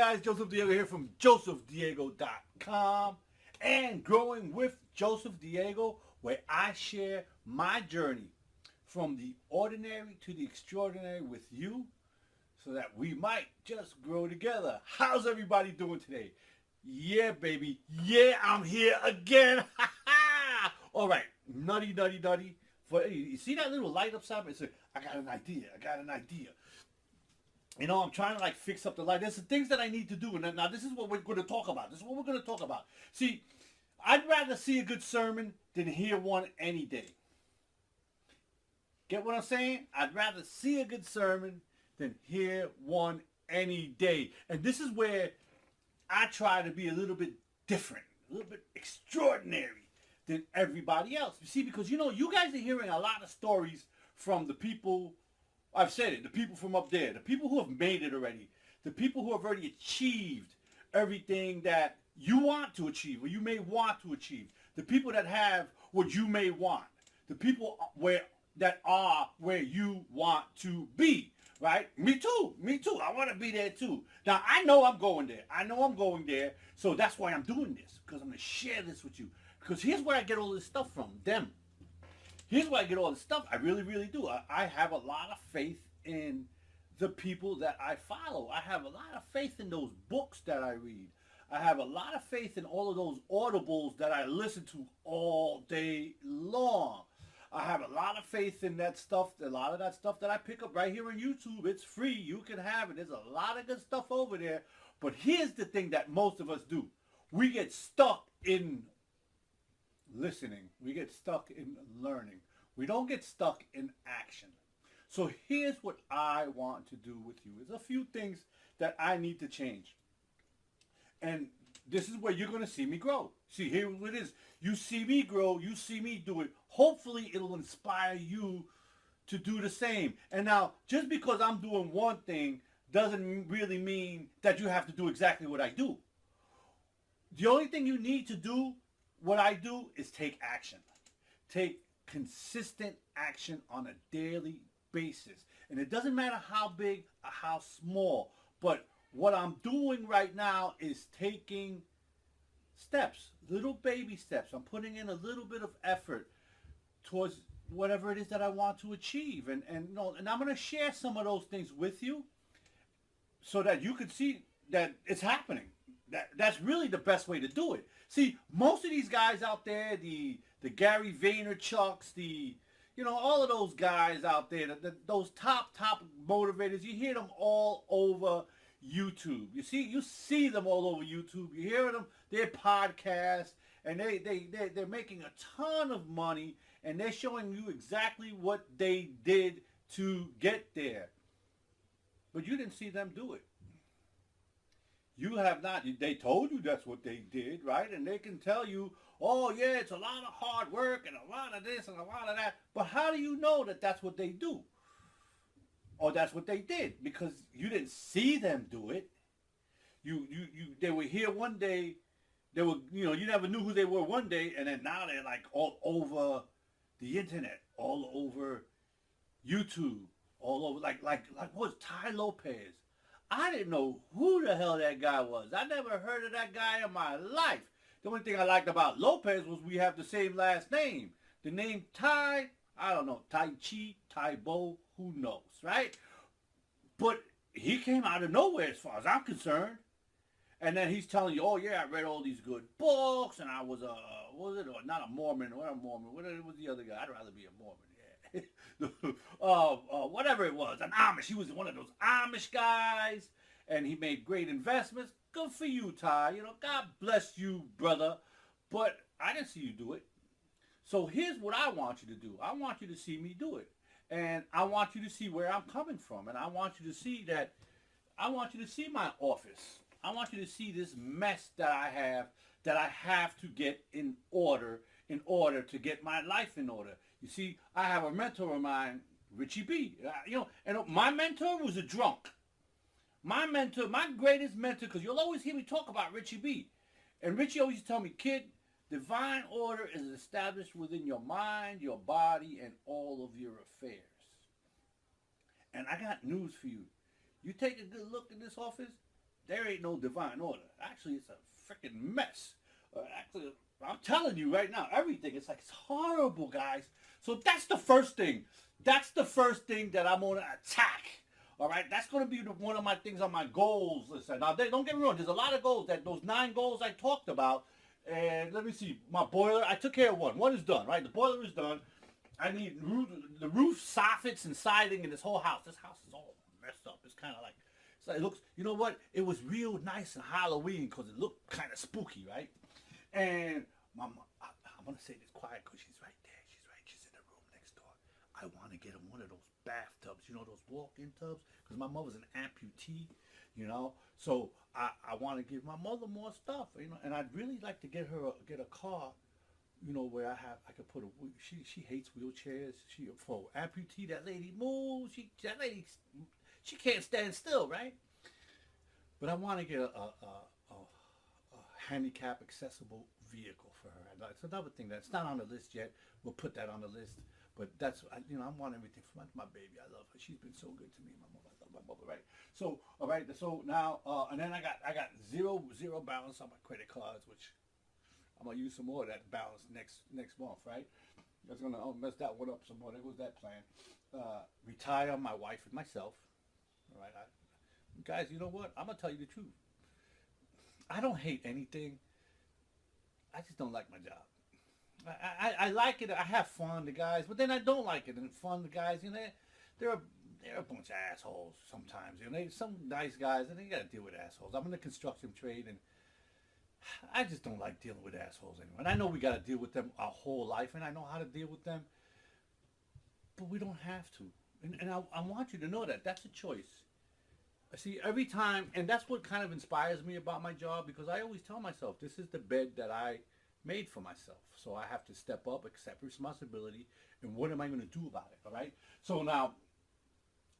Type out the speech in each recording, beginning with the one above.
guys? Joseph Diego here from josephdiego.com and Growing with Joseph Diego, where I share my journey from the ordinary to the extraordinary with you so that we might just grow together. How's everybody doing today? Yeah, baby. Yeah, I'm here again. All right. Nutty, nutty, nutty. You see that little light upside? It's like, I got an idea. I got an idea. You know, I'm trying to like fix up the light. There's some things that I need to do. And now this is what we're going to talk about. This is what we're going to talk about. See, I'd rather see a good sermon than hear one any day. Get what I'm saying? I'd rather see a good sermon than hear one any day. And this is where I try to be a little bit different, a little bit extraordinary than everybody else. You see, because, you know, you guys are hearing a lot of stories from the people, I've said it, the people from up there, the people who have made it already, the people who have already achieved everything that you want to achieve or you may want to achieve, the people that have what you may want, the people that are where you want to be, right? Me too. I want to be there too. Now, I know I'm going there. So that's why I'm doing this, because I'm going to share this with you. Because here's where I get all this stuff from, them. Here's where I get all this stuff. I really, really do. I have a lot of faith in the people that I follow. I have a lot of faith in those books that I read. I have a lot of faith in all of those audibles that I listen to all day long. I have a lot of faith in that stuff, a lot of that stuff that I pick up right here on YouTube. It's free. You can have it. There's a lot of good stuff over there. But here's the thing that most of us do. We get stuck in listening. We get stuck in learning. We don't get stuck in action. So here's what I want to do with you. There's a few things that I need to change. And this is where you're going to see me grow. See, here it is. You see me grow. You see me do it. Hopefully, it'll inspire you to do the same. And now, just because I'm doing one thing doesn't really mean that you have to do exactly what I do. The only thing you need to do, what I do, is take action. Take consistent action on a daily basis. And it doesn't matter how big or how small, but what I'm doing right now is taking steps, little baby steps. I'm putting in a little bit of effort towards whatever it is that I want to achieve. And I'm going to share some of those things with you so that you can see that it's happening. That's really the best way to do it. See, most of these guys out there, the Gary Vaynerchuks, all of those guys out there, those top motivators, you hear them all over YouTube. You see them all over YouTube. You hear them, their podcasts, and they're making a ton of money, and they're showing you exactly what they did to get there. But you didn't see them do it. You have not. They told you that's what they did, right? And they can tell you, oh, yeah, it's a lot of hard work and a lot of this and a lot of that. But how do you know that that's what they do? Or that's what they did? Because you didn't see them do it. They were here one day. They were, you never knew who they were one day, and then now they're like all over the internet, all over YouTube, all over like what's Tai Lopez? I didn't know who the hell that guy was. I never heard of that guy in my life. The only thing I liked about Lopez was we have the same last name. The name Tai, I don't know, Tai Chi, Tai Bo, who knows, right? But he came out of nowhere as far as I'm concerned. And then he's telling you, oh yeah, I read all these good books, and I was not a Mormon, what was the other guy? I'd rather be a Mormon. Whatever it was, an Amish. He was one of those Amish guys, and he made great investments. Good for you, Ty. God bless you, brother. But I didn't see you do it. So here's what I want you to do. I want you to see me do it. And I want you to see where I'm coming from. And I want you to see my office. I want you to see this mess that I have to get in order to get my life in order. You see, I have a mentor of mine, Richie B. And my mentor was a drunk. My greatest mentor, because you'll always hear me talk about Richie B. And Richie always tell me, kid, divine order is established within your mind, your body, and all of your affairs. And I got news for you. You take a good look in this office, there ain't no divine order. Actually, it's a freaking mess. Actually, I'm telling you right now, everything, it's like, it's horrible, guys. So that's the first thing. That's the first thing that I'm going to attack. All right, that's going to be one of my things on my goals list. Now, don't get me wrong. There's a lot of goals. Those 9 goals I talked about. And let me see. My boiler, I took care of one. One is done, right? The boiler is done. I need the roof soffits and siding in this whole house. This house is all messed up. It's kind of like, so it looks, you know what? It was real nice and Halloween because it looked kind of spooky, right? And my mom, I'm going to say this quiet because she's right there. She's in the room next door. I want to get him one of those bathtubs, you know, those walk-in tubs, because my mother's an amputee, you know. So I want to give my mother more stuff, you know, and I'd really like to get a car, you know, where I could put a. She hates wheelchairs. For amputee, that lady moves. That lady, she can't stand still, right? But I want to get a handicap accessible vehicle for her. It's another thing that's not on the list yet. We'll put that on the list. But that's, you know, I want everything for my baby. I love her. She's been so good to me. My mother, I love my mother, right? So, all right. So now, and then I got zero balance on my credit cards, which I'm gonna use some more of that balance next month, right? That's gonna mess that one up some more. There was that plan. Retire my wife and myself. All right, guys. You know what? I'm gonna tell you the truth. I don't hate anything. I just don't like my job. I like it. I have fun, the guys, but then I don't like it. And fun, the guys, you know, they're a bunch of assholes sometimes. You know, some nice guys, and they got to deal with assholes. I'm in the construction trade, and I just don't like dealing with assholes anymore. And I know we got to deal with them our whole life, and I know how to deal with them, but we don't have to. And I want you to know that that's a choice. I see every time, and that's what kind of inspires me about my job, because I always tell myself, this is the bed that I made for myself. So I have to step up, accept responsibility, and what am I going to do about it, all right? So now,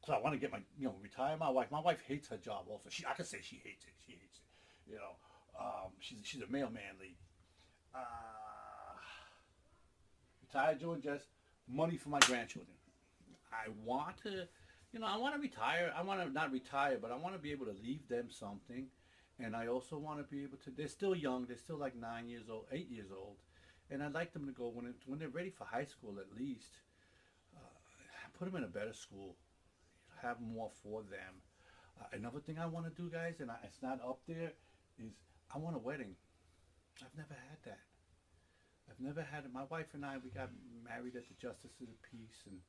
so I want to get my, you know, retire my wife. My wife hates her job also. I can say she hates it. She hates it. You know, she's a mailman lady. Retire Joe and Jess, money for my grandchildren. I want to, you know, I want to retire. I want to not retire, but I want to be able to leave them something. And I also want to be able to, they're still young. They're still like 9 years old, 8 years old. And I'd like them to go, when they're ready for high school at least, put them in a better school. Have more for them. Another thing I want to do, guys, and it's not up there, is I want a wedding. I've never had that. I've never had it. My wife and I, we got married at the Justice of the Peace. And,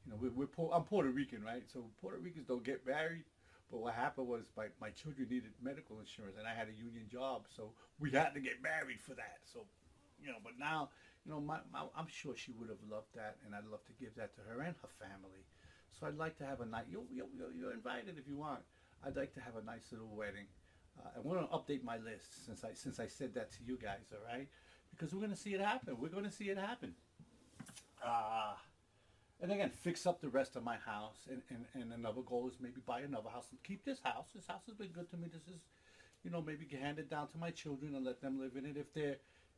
you know, I'm Puerto Rican, right? So Puerto Ricans don't get married. But what happened was my children needed medical insurance, and I had a union job, so we had to get married for that. So, you know, but now, you know, I'm sure she would have loved that, and I'd love to give that to her and her family. So I'd like to have a nice, you're invited if you want. I'd like to have a nice little wedding. I want to update my list since I said that to you guys, all right? Because we're going to see it happen. We're going to see it happen. And again, fix up the rest of my house. And another goal is maybe buy another house and keep this house. This house has been good to me. This is, you know, maybe hand it down to my children and let them live in it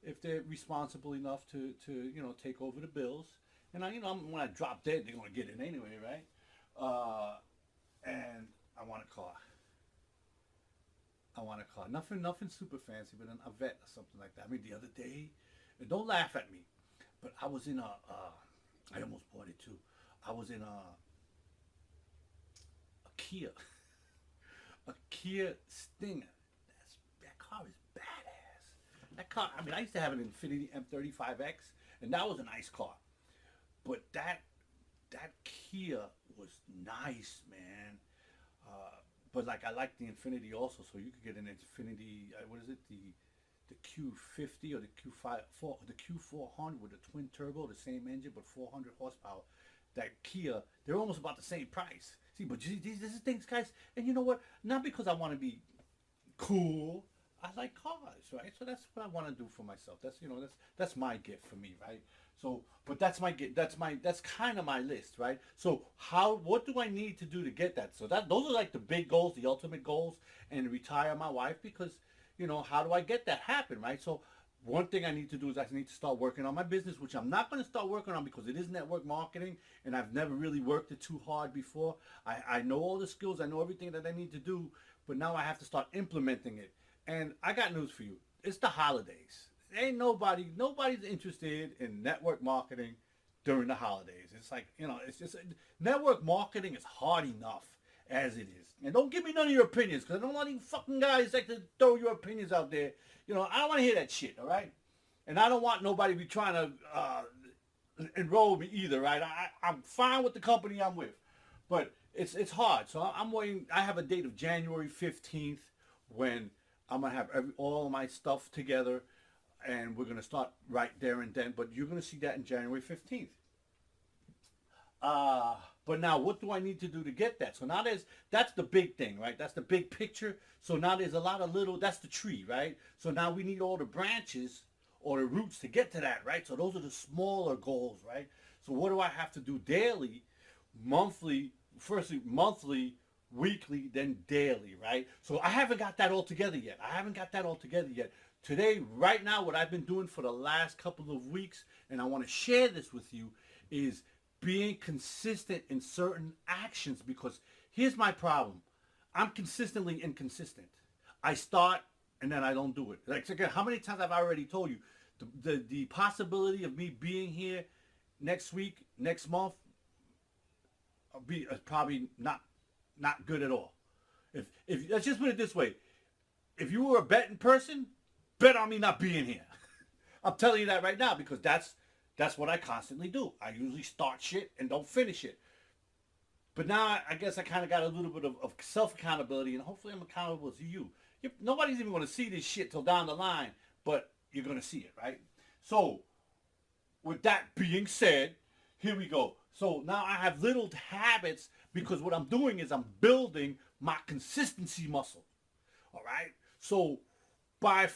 if they're responsible enough to you know, take over the bills. And I, you know, when I drop dead, they're gonna get it anyway, right? And I want a car. I want a car. Nothing super fancy, but a vet or something like that. I mean, the other day, and don't laugh at me, but I was in I almost bought it too. I was in a Kia, a Kia Stinger. That car is badass. That car. I mean, I used to have an Infiniti M35X, and that was a nice car. But that Kia was nice, man. But like, I like the Infiniti also, so you could get an Infiniti. What is it? The Q50 or the Q400 with a twin turbo, the same engine but 400 horsepower. That Kia, they're almost about the same price. See, but these things, guys, and you know what? Not because I want to be cool. I like cars, right? So that's what I want to do for myself. That's, you know, that's my gift for me, right? So, but that's kind of my list, right? So what do I need to do to get that? So those are like the big goals, the ultimate goals, and retire my wife, because, you know, how do I get that happen, right? So one thing I need to do is I need to start working on my business, which I'm not going to start working on because it is network marketing, and I've never really worked it too hard before. I know all the skills, I know everything that I need to do, but now I have to start implementing it. And I got news for you. It's the holidays. Ain't nobody's interested in network marketing during the holidays. It's like, it's just, network marketing is hard enough as it is. And don't give me none of your opinions, because I don't want you fucking guys like to throw your opinions out there. I don't want to hear that shit, all right? And I don't want nobody to be trying to enroll me either, right? I'm fine with the company I'm with, but it's hard. So I'm waiting. I have a date of January 15th when I'm going to have all of my stuff together, and we're going to start right there and then. But you're going to see that in January 15th. But now what do I need to do to get that? So now that's the big thing, right? That's the big picture. So now there's a lot of that's the tree, right? So now we need all the branches or the roots to get to that, right? So those are the smaller goals, right? So what do I have to do daily, monthly, firstly monthly, weekly, then daily, right? So I haven't got that all together yet. Today, right now, what I've been doing for the last couple of weeks, and I want to share this with you, is being consistent in certain actions, because here's my problem. I'm consistently inconsistent. I start and then I don't do it. Like, again, how many times have I already told you the possibility of me being here next week, next month, be probably not good at all. If let's just put it this way, if you were a betting person, bet on me not being here. I'm telling you that right now, because that's what I constantly do. I usually start shit and don't finish it. But now I guess I kind of got a little bit of self-accountability, and hopefully I'm accountable to you. Nobody's even going to see this shit till down the line, but you're going to see it, right? So with that being said, here we go. So now I have little habits, because what I'm doing is I'm building my consistency muscle. All right? So by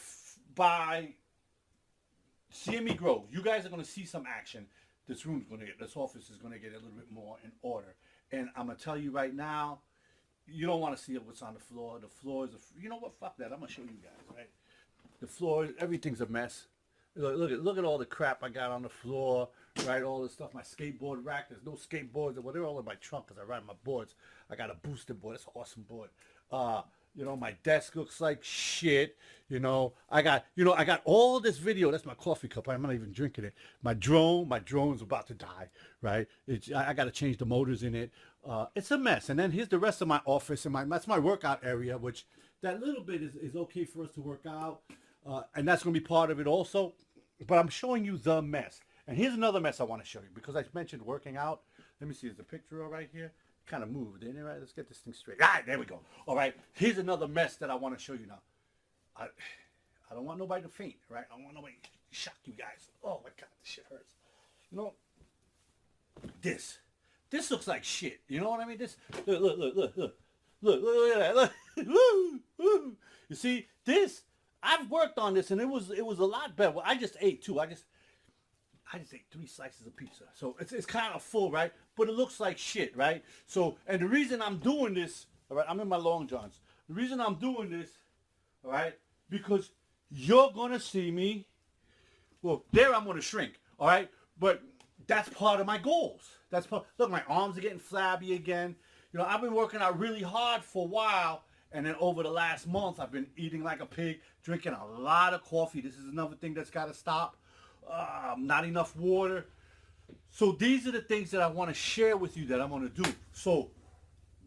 seeing me grow, you guys are going to see some action. This office is going to get a little bit more in order. And I'm going to tell you right now, you don't want to see what's on the floor. The floor is, you know what, fuck that. I'm going to show you guys, right? The floor, everything's a mess. Look at all the crap I got on the floor, right? All this stuff, my skateboard rack. There's no skateboards, or they're all in my trunk because I ride my boards. I got a booster board. It's an awesome board. My desk looks like shit. I got all this video. That's my coffee cup. I'm not even drinking it. My drone's about to die, right? I got to change the motors in it. It's a mess. And then here's the rest of my office, and that's my workout area, which that little bit is okay for us to work out. And that's going to be part of it also. But I'm showing you the mess. And here's another mess I want to show you, because I mentioned working out. Let me see. There's a picture right here. Kind of moved, didn't it? Right? Let's get this thing straight. All right, there we go. All right. Here's another mess that I want to show you now. I don't want nobody to faint, right? I don't want nobody to shock you guys. Oh, my God. This shit hurts. This looks like shit. You know what I mean? This, look at that. Look. Woo, woo. You see, this, I've worked on this, and it was a lot better. Well, I just ate too. I just ate 3 slices of pizza. So it's kind of full, right? But it looks like shit, right? So, and the reason I'm doing this, all right, I'm in my long johns. The reason I'm doing this, all right, because you're going to see me, well, there I'm going to shrink, all right? But that's part of my goals. Look, my arms are getting flabby again. I've been working out really hard for a while, and then over the last month, I've been eating like a pig, drinking a lot of coffee. This is another thing that's got to stop. Not enough water. So these are the things that I want to share with you that I'm going to do. So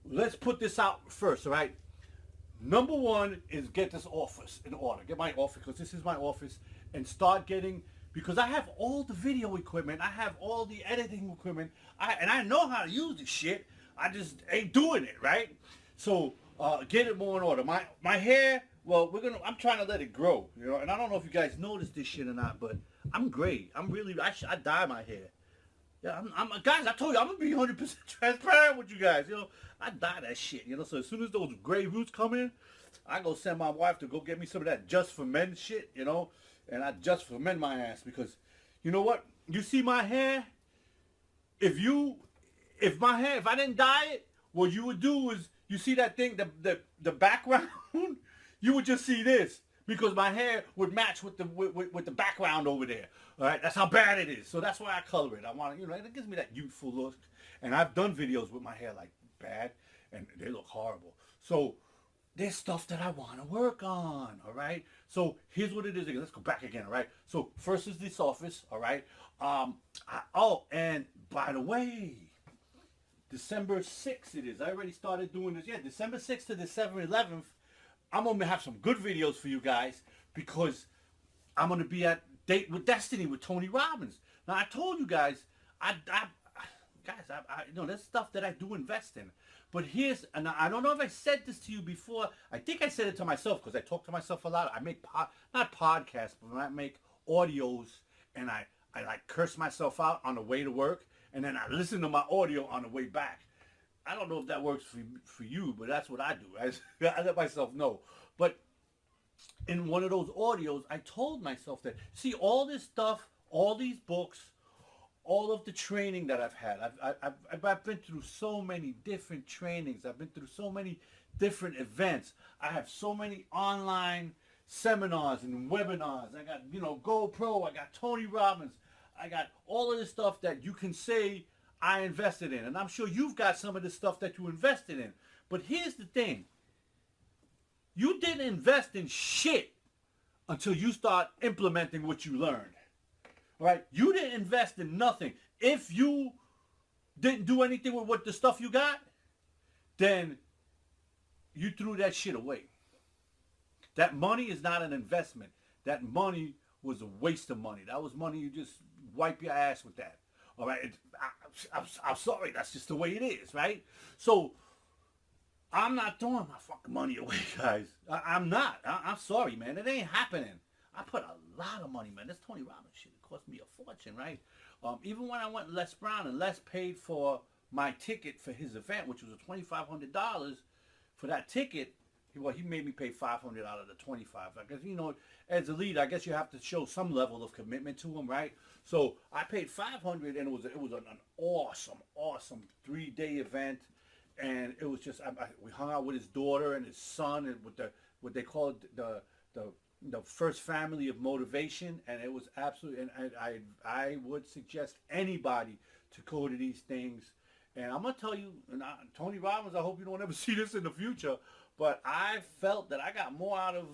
let's put this out first, all right? Number one is get this office in order. Get my office, because this is my office, and start getting, because I have all the video equipment. I have all the editing equipment. And I know how to use this shit. I just ain't doing it, right? So get it more in order. My hair, well, I'm trying to let it grow, and I don't know if you guys noticed this shit or not, but I'm gray. I dye my hair. Yeah, guys, I told you, I'm going to be 100% transparent with you guys, I dye that shit, so as soon as those gray roots come in, I go send my wife to go get me some of that Just for Men shit, and I Just for Men my ass, because, you know what, you see my hair, if I didn't dye it, what you would do is, you see that thing, the background, you would just see this. Because my hair would match with the background over there. All right, that's how bad it is. So that's why I color it. I want to, it gives me that youthful look. And I've done videos with my hair like bad, and they look horrible. So there's stuff that I want to work on, all right? So here's what it is again. Let's go back again, all right? So first is this office, all right? Oh, and by the way, December 6th it is. I already started doing this. Yeah, December 6th to December 11th, I'm going to have some good videos for you guys because I'm going to be at Date with Destiny with Tony Robbins. Now, I told you guys, you know, there's stuff that I do invest in. But here's, and I don't know if I said this to you before. I think I said it to myself because I talk to myself a lot. I make, not podcasts, but I make audios and I like curse myself out on the way to work. And then I listen to my audio on the way back. I don't know if that works for you, but that's what I do. I let myself know. But in one of those audios, I told myself that, see, all this stuff, all these books, all of the training that I've had, I've been through so many different trainings. I've been through so many different events. I have so many online seminars and webinars. I got, you know, GoPro. I got Tony Robbins. I got all of this stuff that you can say I invested in. And I'm sure you've got some of the stuff that you invested in. But here's the thing. You didn't invest in shit until you start implementing what you learned. All right? You didn't invest in nothing. If you didn't do anything with what the stuff you got, then you threw that shit away. That money is not an investment. That money was a waste of money. That was money you just wipe your ass with that. All right? I'm sorry. That's just the way it is, right? So I'm not throwing my fucking money away, guys. I'm not. I'm sorry, man. It ain't happening. I put a lot of money, man. This Tony Robbins shit, it cost me a fortune, right? Even when I went with Les Brown and Les paid for my ticket for his event, which was $2,500 for that ticket, well, he made me pay $500 out of the $25. I guess, you know, as a lead, I guess you have to show some level of commitment to him, right? So I paid $500, and it was an awesome 3-day event. And it was just we hung out with his daughter and his son and with what they call the first family of motivation, and it was absolutely. And I would suggest anybody to go to these things. And I'm gonna tell you, Tony Robbins, I hope you don't ever see this in the future, but I felt that I got more out of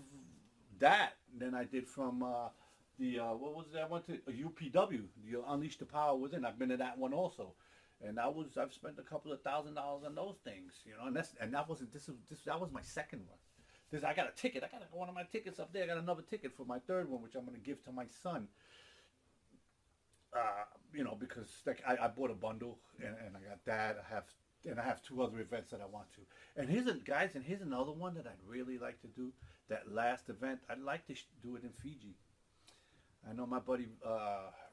that than I did from what was it? I went to UPW, the Unleash the Power Within. I've been to that one also. And I've spent a couple of $1,000 on those things, you know, and that wasn't that was my second one. I got a ticket. I got one of my tickets up there. I got another ticket for my third one, which I'm going to give to my son. You know, because like I bought a bundle and I got that. I have 2 other events that I want to. And here's another one that I'd really like to do. That last event, I'd like to do it in Fiji. I know my buddy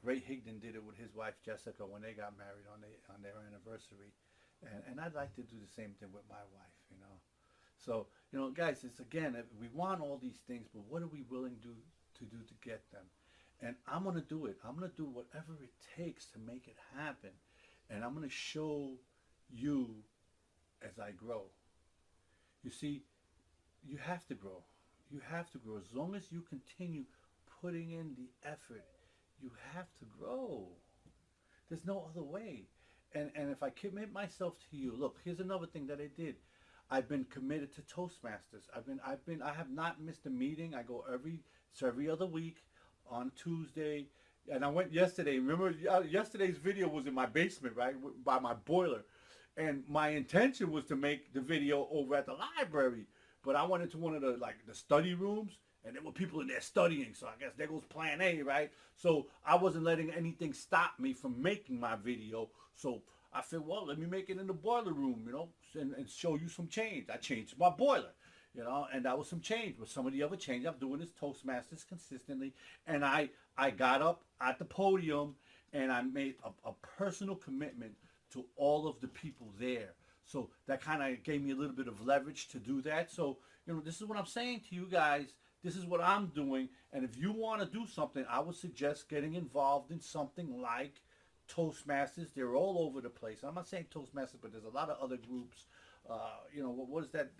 Ray Higdon did it with his wife Jessica when they got married on their anniversary, and I'd like to do the same thing with my wife, you know. So, you know, guys, it's again, we want all these things, but what are we willing to do to get them? And I'm gonna do it. I'm gonna do whatever it takes to make it happen, and I'm gonna show you as I grow. You see, you have to grow. You have to grow as long as you continue putting in the effort. You have to grow. There's no other way. And if I commit myself to you, look, here's another thing that I did. I've been committed to Toastmasters. I have not missed a meeting. I go every other week on Tuesday. And I went yesterday. Remember, yesterday's video was in my basement, right, by my boiler. And my intention was to make the video over at the library. But I went into one of the study rooms, and there were people in there studying. So I guess there goes plan A, right? So I wasn't letting anything stop me from making my video. So I said, well, let me make it in the boiler room, you know, and show you some change. I changed my boiler, you know, and that was some change. But some of the other change I'm doing is Toastmasters consistently. And I got up at the podium, and I made a personal commitment to all of the people there. So that kind of gave me a little bit of leverage to do that. So, you know, this is what I'm saying to you guys. This is what I'm doing. And if you want to do something, I would suggest getting involved in something like Toastmasters. They're all over the place. I'm not saying Toastmasters, but there's a lot of other groups. You know, what is that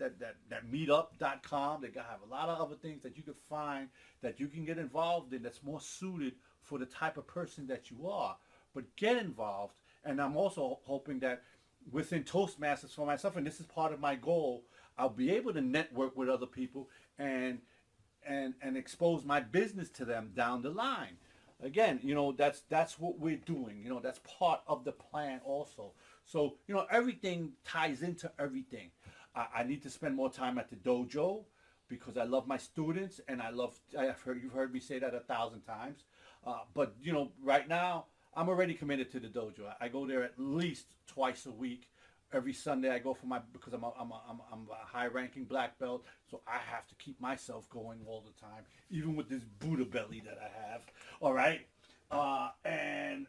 meetup.com? They have a lot of other things that you can find that you can get involved in that's more suited for the type of person that you are. But get involved. And I'm also hoping that within Toastmasters for myself, and this is part of my goal, I'll be able to network with other people and expose my business to them down the line. Again, that's what we're doing. That's part of the plan also. So everything ties into everything. I need to spend more time at the dojo because I love my students and you've heard me say that 1,000 times. But right now I'm already committed to the dojo. I go there at least twice a week. Every Sunday I go because I'm a high-ranking black belt, so I have to keep myself going all the time, even with this Buddha belly that I have. All right, and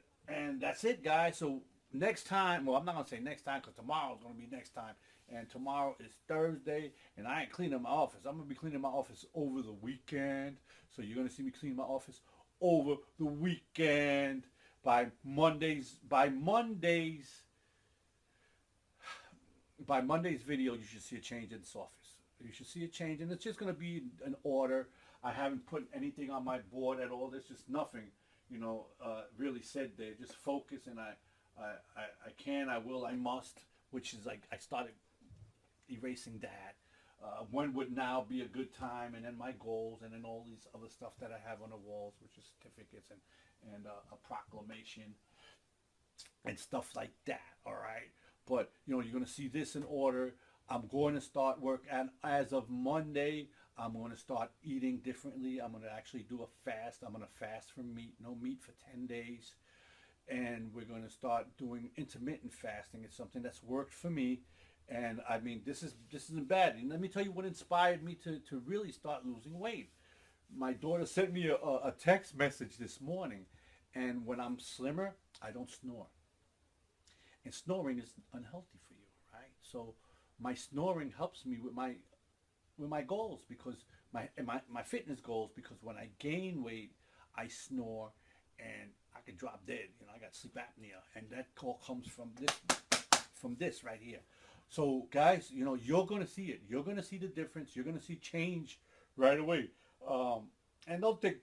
that's it, guys. So next time, well, I'm not gonna say next time because tomorrow is gonna be next time, and tomorrow is Thursday, and I ain't cleaning my office. I'm gonna be cleaning my office over the weekend, so you're gonna see me clean my office over the weekend. By Monday's video, you should see a change in this office. You should see a change, and it's just going to be an order. I haven't put anything on my board at all. There's just nothing, really said there. Just focus, and I can, I will, I must, which is like I started erasing that. When would now be a good time, and then my goals, and then all these other stuff that I have on the walls, which is certificates and a proclamation and stuff like that. All right. But you're going to see this in order. I'm going to start work, and as of Monday, I'm going to start eating differently. I'm going to actually do a fast. I'm going to fast from meat, no meat for 10 days, and we're going to start doing intermittent fasting. It's something that's worked for me, and I mean this isn't bad. And let me tell you what inspired me to really start losing weight. My daughter sent me a text message this morning, and when I'm slimmer, I don't snore. And snoring is unhealthy for you, right? So my snoring helps me with my goals, because my fitness goals, because when I gain weight, I snore and I can drop dead. I got sleep apnea, and that all comes from this right here. So guys, you're going to see it. You're going to see the difference. You're going to see change right away. And don't think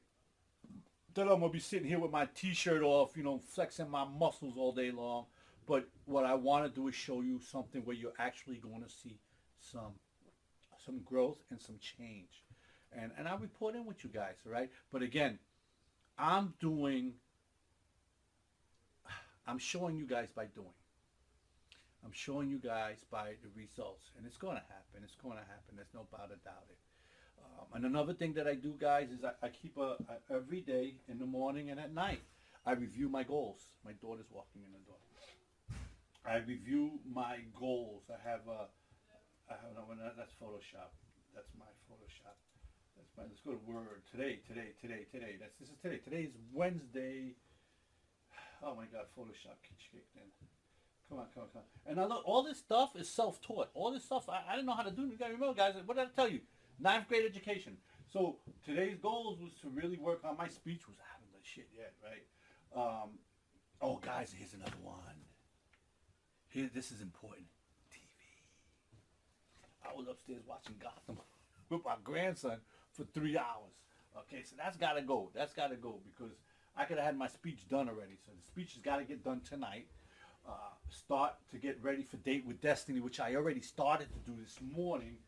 that I'm going to be sitting here with my t-shirt off, flexing my muscles all day long. But what I want to do is show you something where you're actually going to see some growth and some change. And I'll report in with you guys, all right? But again, I'm showing you guys by doing. I'm showing you guys by the results. And it's going to happen. It's going to happen. There's no doubt about it. And another thing that I do, guys, is I keep every day in the morning and at night, I review my goals. My daughter's walking in the door. I review my goals. That's Photoshop. That's my Photoshop. Let's go to Word. Today. This is today. Today is Wednesday. Oh my God, Photoshop kicked in. Come on. And I look, all this stuff is self-taught. All this stuff, I didn't know how to do. You gotta remember, guys, what did I tell you? 9th grade education. So today's goals was to really work on my speech. I haven't done shit yet, right? Oh, guys, here's another one. This is important. TV. I was upstairs watching Gotham with my grandson for 3 hours. Okay, so that's got to go. Because I could have had my speech done already. So the speech has got to get done tonight. Start to get ready for Date with Destiny, which I already started to do this morning.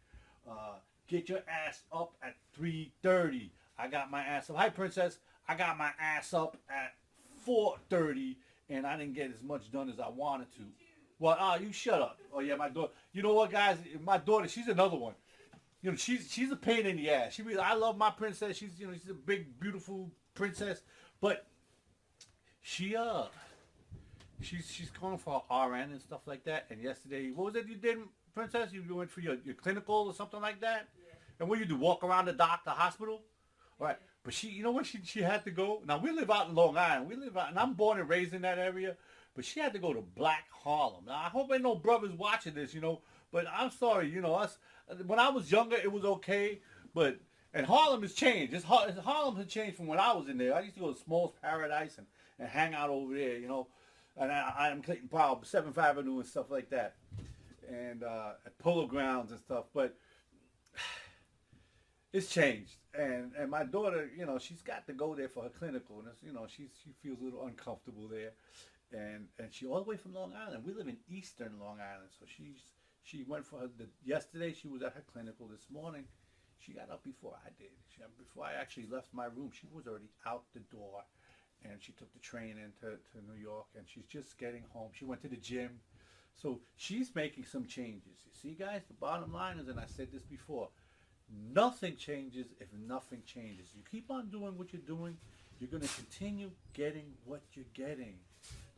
Get your ass up at 3:30. I got my ass up. Hi, Princess. I got my ass up at 4:30, and I didn't get as much done as I wanted to. Well, you shut up. Oh yeah, my daughter. You know what, guys? My daughter, she's another one. She's a pain in the ass. I love my princess. She's a big, beautiful princess, but she's going for RN and stuff like that. And yesterday, what was it you did, Princess? You went for your clinical or something like that. Yeah. And what you do? Walk around the hospital? All right. But she had to go. Now we live out in Long Island. And I'm born and raised in that area. But she had to go to Black Harlem. Now I hope ain't no brothers watching this, But I'm sorry, us. When I was younger, it was okay. And Harlem has changed. Harlem has changed from when I was in there. I used to go to Small's Paradise and hang out over there, And I'm Clayton Powell, 7th Avenue and stuff like that. And at Polo Grounds and stuff. But it's changed. And my daughter, she's got to go there for her clinical. And she feels a little uncomfortable there. And she all the way from Long Island. We live in Eastern Long Island, so She went for her, yesterday she was at her clinical. This morning, she got up before I did. Before I actually left my room, she was already out the door. And she took the train into New York, and she's just getting home. She went to the gym. So she's making some changes. You see, guys, the bottom line is, and I said this before, nothing changes if nothing changes. You keep on doing what you're doing, you're going to continue getting what you're getting.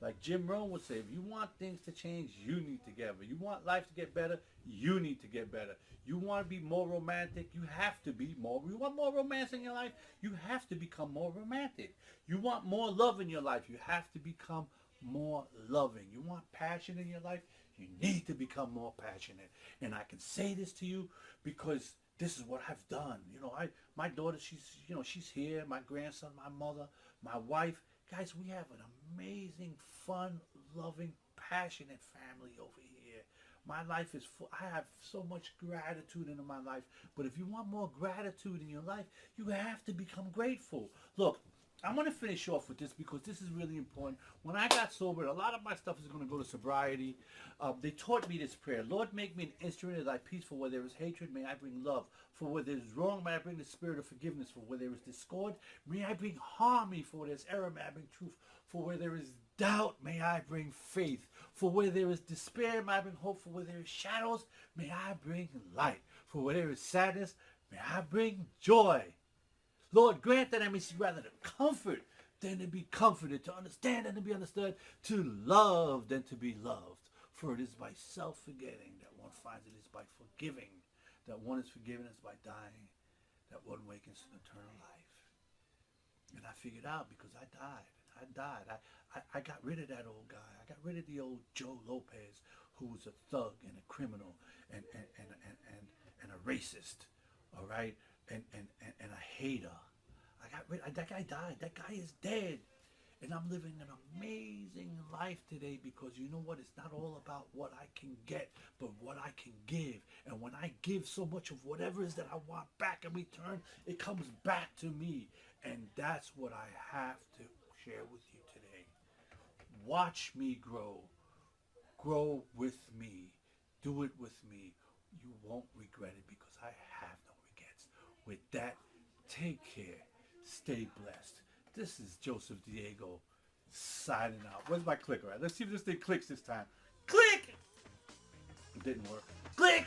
Like Jim Rohn would say, if you want things to change, you need to get better. You want life to get better, you need to get better. You want to be more romantic, you have to be more. You want more romance in your life, you have to become more romantic. You want more love in your life, you have to become more loving. You want passion in your life, you need to become more passionate. And I can say this to you because this is what I've done. You know, my daughter, she's here, my grandson, my mother, my wife. Guys, we have an amazing, fun, loving, passionate family over here. My life is full. I have so much gratitude in my life. But if you want more gratitude in your life, you have to become grateful. Look, I'm going to finish off with this because this is really important. When I got sober, a lot of my stuff is going to go to sobriety. They taught me this prayer. Lord, make me an instrument of thy peace. For where there is hatred, may I bring love. For where there is wrong, may I bring the spirit of forgiveness. For where there is discord, may I bring harmony. For where there is error, may I bring truth. For where there is doubt, may I bring faith. For where there is despair, may I bring hope. For where there is shadows, may I bring light. For where there is sadness, may I bring joy. Lord, grant that I may see rather to comfort than to be comforted, to understand than to be understood, to love than to be loved. For it is by self-forgetting that one finds it is by forgiving that one is forgiven, is by dying that one wakens to eternal life. And I figured out because I died. I got rid of that old guy. I got rid of the old Joe Lopez, who was a thug and a criminal and a racist, all right, and a hater. That guy died. That guy is dead. And I'm living an amazing life today because you know what? It's not all about what I can get, but what I can give. And when I give so much of whatever it is that I want back in return, it comes back to me. And that's what I have to share with you today. Watch me grow. Grow with me. Do it with me. You won't regret it because I have no regrets. With that, take care. Stay blessed. This is Joseph Diego signing out. Where's my clicker at? Let's see if this thing clicks this time. Click! It didn't work. Click!